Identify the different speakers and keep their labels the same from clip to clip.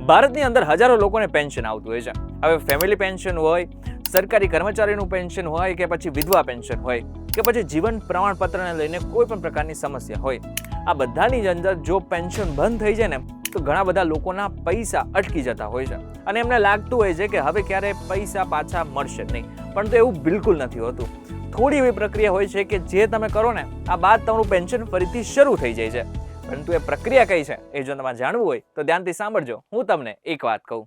Speaker 1: ભારતની અંદર હજારો લોકોને પેન્શન આવતું હોય છે. હવે ફેમિલી પેન્શન હોય, સરકારી કર્મચારીનું પેન્શન હોય કે પછી વિધવા પેન્શન હોય કે પછી જીવન પ્રમાણપત્રને લઈને કોઈ પણ પ્રકારની સમસ્યા હોય, આ બધાની અંદર જો પેન્શન બંધ થઈ જાય ને તો ઘણા બધા લોકોના પૈસા અટકી જતા હોય છે અને એમને લાગતું હોય છે કે હવે ક્યારે પૈસા પાછા મળશે નહીં, પણ તો એવું બિલકુલ નથી હોતું. થોડી એવી પ્રક્રિયા હોય છે કે જે તમે કરો ને આ બાદ તમારું પેન્શન ફરીથી શરૂ થઈ જાય છે. પરંતુ એ પ્રક્રિયા કઈ છે એ જો તમારે જાણવું હોય તો ધ્યાનથી સાંભળજો. હું તમને એક વાત કહું.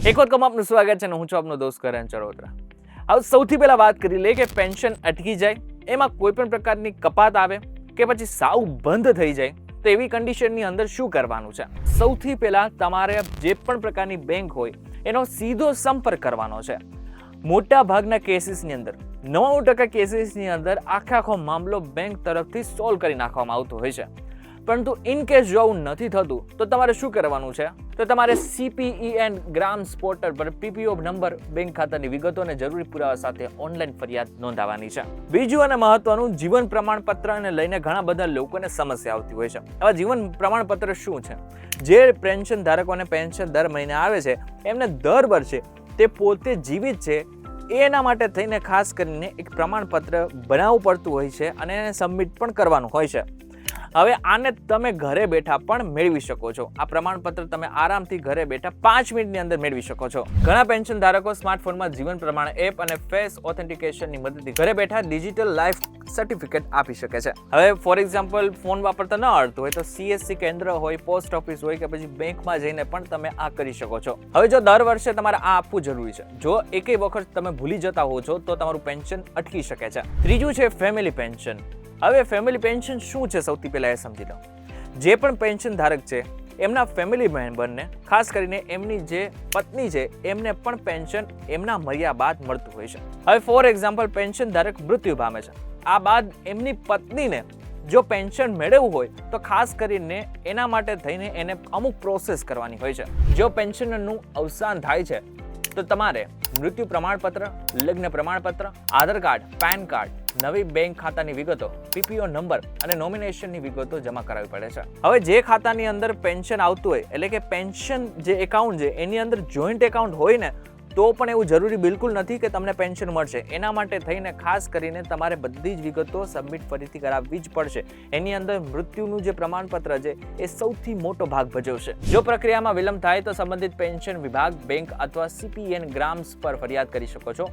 Speaker 1: એક વખત આપનું સ્વાગત છે ને હું છું આપનો દોસ્ત કરણ ચરોતરા. હવે સૌથી પહેલા વાત કરી લે કે પેન્શન અટકી જાય, એમાં કોઈ પણ પ્રકારની કપાત આવે કે પછી સાવ બંધ થઈ જાય તો એવી કન્ડિશનની અંદર શું કરવાનું છે? સૌથી પહેલા તમારે જે પણ પ્રકારની બેંક હોય એનો સીધો સંપર્ક કરવાનો છે. મોટા ભાગના કેસીસની અંદર 99% કેસીસની અંદર આખો મામલો બેંક તરફથી સોલ્વ કરી નાખવામાં આવતો હોય છે. પરંતુ ઇન કેસ જો આવું નથી થતું તો તમારે શું કરવાનું છે? તો તમારે CPEN ગ્રામ્સ પોર્ટલ પર PPO નંબર, બેંક ખાતાની વિગતો અને જરૂરી પુરાવા સાથે ઓનલાઈન ફરિયાદ નોંધાવવાની છે. બીજું અને મહત્વનું, જીવન પ્રમાણપત્રને લઈને ઘણા બધા લોકોને સમસ્યા આવતી હોય છે. હવે જીવન પ્રમાણપત્ર શું છે? જે પેન્શન ધારકોને પેન્શન દર મહિને આવે છે એમને દર વર્ષે તે પોતે જીવિત છે એના માટે થઈને ખાસ કરીને એક પ્રમાણપત્ર બનાવવું પડતું હોય છે અને એને સબમિટ પણ કરવાનું હોય છે. હવે આને તમે ઘરે બેઠા પણ મેળવી શકો છો. આ પ્રમાણપત્ર તમે આરામથી ઘરે બેઠા 5 મિનિટની અંદર મેળવી શકો છો. ઘણા પેન્શન ધારકો સ્માર્ટફોનમાં જીવન પ્રમાણ એપ અને ફેસ ઓથેન્ટિકેશનની મદદથી ઘરે બેઠા ડિજિટલ લાઈફ સર્ટિફિકેટ આપી શકે છે. હવે ફોર એક્ઝામ્પલ ફોન વાપરતા ન આવડતું હોય તો CSC કેન્દ્ર હોય, પોસ્ટ ઓફિસ હોય કે પછી બેંકમાં જઈને પણ તમે આ કરી શકો છો. હવે જો દર વર્ષે તમારે આ આપવું જરૂરી છે, જો એકેય વખત તમે ભૂલી જતા હો છો તો તમારું પેન્શન અટકી શકે છે. ત્રીજું છે ફેમિલી પેન્શન. હવે ફેમિલી પેન્શન શું છે સૌથી પહેલા એ સમજી લો. જે પણ પેન્શન ધારક છે એમના ફેમિલી મેમ્બરને, ખાસ કરીને એમની જે પત્ની છે એમને પણ પેન્શન એમના મર્યા બાદ મળતું હોય છે. હવે ફોર એક્ઝામ્પલ પેન્શન ધારક મૃત્યુ પામે છે, આ બાદ એમની પત્નીને જો પેન્શન મેળવવું હોય તો ખાસ કરીને એના માટે થઈને એને અમુક પ્રોસેસ કરવાની હોય છે. જો પેન્શનરનું અવસાન થાય છે તો તમારે મૃત્યુ પ્રમાણપત્ર, લગ્ન પ્રમાણપત્ર, આધાર કાર્ડ, પેન કાર્ડ, નવી બેંક ખાતાની વિગતો, PPO નંબર અને નોમિનેશનની વિગતો જમા કરાવવી પડે છે. હવે જે ખાતાની અંદર પેન્શન આવતું હોય એટલે કે પેન્શન જે એકાઉન્ટ છે એની અંદર જોઈન્ટ એકાઉન્ટ હોય ને તો પણ એવું જરૂરી બિલકુલ નથી કે તમને પેન્શન મળશે. એના માટે થઈને ખાસ કરીને તમારે બધી જ વિગતો સબમિટ ફરીથી કરાવવી જ પડશે. એની અંદર મૃત્યુનું જે પ્રમાણપત્ર છે એ સૌથી મોટો ભાગ ભજવશે. જો પ્રક્રિયામાં વિલંબ થાય તો સંબંધિત પેન્શન વિભાગ, બેંક અથવા CPEN ગ્રામ્સ પર ફરિયાદ કરી શકો છો.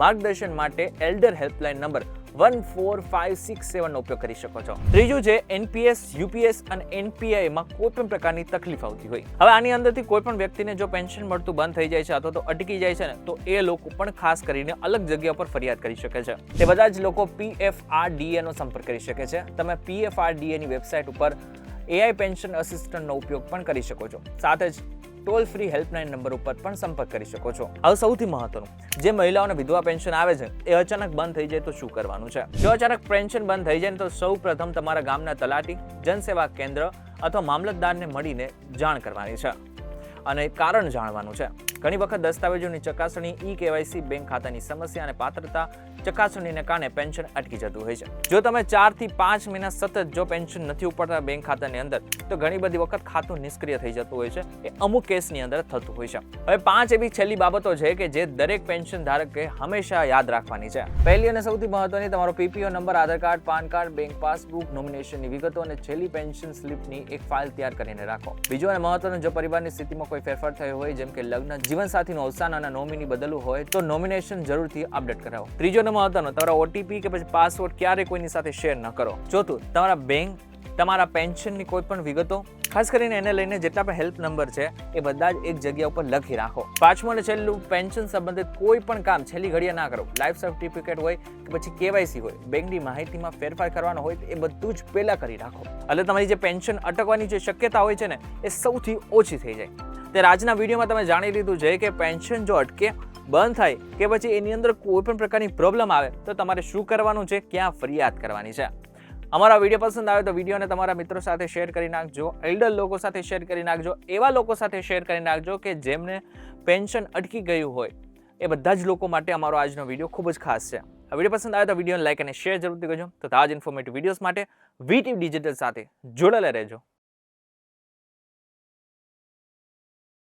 Speaker 1: માર્ગદર્શન માટે એલ્ડર હેલ્પલાઇન નંબર 14567 નો ઉપયોગ કરી શકો છો. ત્રીજું છે NPS, UPS અને NPI માં કોઈ પણ પ્રકારની તકલીફ આવતી હોય. હવે આની અંદરથી કોઈ પણ વ્યક્તિને જો પેન્શન મળતું બંધ થઈ જાય છે અથવા તો અટકી જાય છે ને તો એ લોકો પણ ખાસ કરીને અલગ જગ્યા પર ફરિયાદ કરી શકે છે. તે બધા જ લોકો PFRDA નો સંપર્ક કરી શકે છે. તમે PFRDA ની વેબસાઇટ ઉપર AI પેન્શન અસિસ્ટન્ટનો ઉપયોગ પણ કરી શકો છો. સાથે જ ટોલ ફ્રી હેલ્પલાઇન નંબર ઉપર પણ સંપર્ક કરી શકો છો. હવે સૌથી મહત્વનું, જે મહિલાઓને વિધવા પેન્શન આવે છે એ અચાનક બંધ થઈ જાય તો શું કરવાનું છે? જો અચાનક પેન્શન બંધ થઈ જાય તો સૌ પ્રથમ તમારા ગામના તલાટી, જનસેવા કેન્દ્ર અથવા મામલતદારને મળીને જાણ કરવાની છે અને કારણ જાણવાનું છે. ઘણી વખત દસ્તાવેજોની ચકાસણી, eKYC, બેંક ખાતાની સમસ્યા અને પાત્રતા ચકાસણીને કારણે પેન્શન અટકી જતું હોય છે. જો તમે 4 થી 5 મહિના સતત જો પેન્શન નથી ઉપાડતા બેંક ખાતાની અંદર તો ઘણી બધી વખત ખાતું નિષ્ક્રિય થઈ જતું હોય છે. એ અમુક કેસની અંદર થતું હોય છે. હવે 5 એવી છેલ્લી બાબતો છે કે જે દરેક પેન્શન ધારકે હંમેશા યાદ રાખવાની છે. પહેલી અને સૌથી મહત્વની, તમારો PPO number, Aadhaar card, PAN card, bank passbook, નોમિનેશનની વિગતો અને છેલ્લી પેન્શન સ્લિપની એક ફાઇલ તૈયાર કરીને રાખો. બીજું અને મહત્વનું, જો પરિવારની સ્થિતિમાં કોઈ ફેરફાર થયો હોય જેમ કે લગ્ન, જીવનસાથીનું અવસાન અને નોમિની બદલવું હોય તો નોમિનેશન જરૂરથી અપડેટ કરાવો. ત્રીજો અને મહત્વનો, તમારા OTP કે પછી પાસવર્ડ ક્યારે કોઈની સાથે શેર ન કરો. ચોથું, તમારા બેંક તમારા પેન્શનની કોઈ પણ વિગતો, ખાસ કરીને એને લઈને જેટલા પણ હેલ્પ નંબર છે એ બધા જ એક જગ્યા ઉપર લખી રાખો. પાંચમું અને છેલ્લું, પેન્શન સંબંધિત કોઈ પણ કામ છેલ્લી ઘડીએ ના કરો. લાઈફ સર્ટિફિકેટ હોય કે પછી KYC હોય, બેંકની માહિતીમાં ફેરફાર કરવાનો હોય તો એ બધું જ પહેલા કરી રાખો. એટલે તમારી જે પેન્શન અટકવાની જે શક્યતા હોય છે ને એ સૌથી ઓછી થઈ જાય. ત્યારે આજના વિડીયોમાં તમે જાણી લીધું છે કે પેન્શન જો અટકે, બંધ થાય કે પછી એની અંદર કોઈ પણ પ્રકારની પ્રોબ્લેમ આવે તો તમારે શું કરવાનું છે, ક્યાં ફરિયાદ કરવાની છે. અમારા વિડીયો પસંદ આવે તો વિડીયોને તમારા મિત્રો સાથે શેર કરી નાખજો, એલ્ડર લોકો સાથે શેર કરી નાખજો, એવા લોકો સાથે શેર કરી નાખજો કે જેમને પેન્શન અટકી ગયું હોય એ બધા જ લોકો માટે અમારો આજનો વિડીયો ખૂબ જ ખાસ છે. આ વિડીયો પસંદ આવે તો વિડીયોને લાઈક અને શેર જરૂરથી કરજો. તો આ જ ઇન્ફોર્મેટિવ વિડીયોઝ માટે વીટીવી ડિજિટલ સાથે જોડાયેલા રહેજો.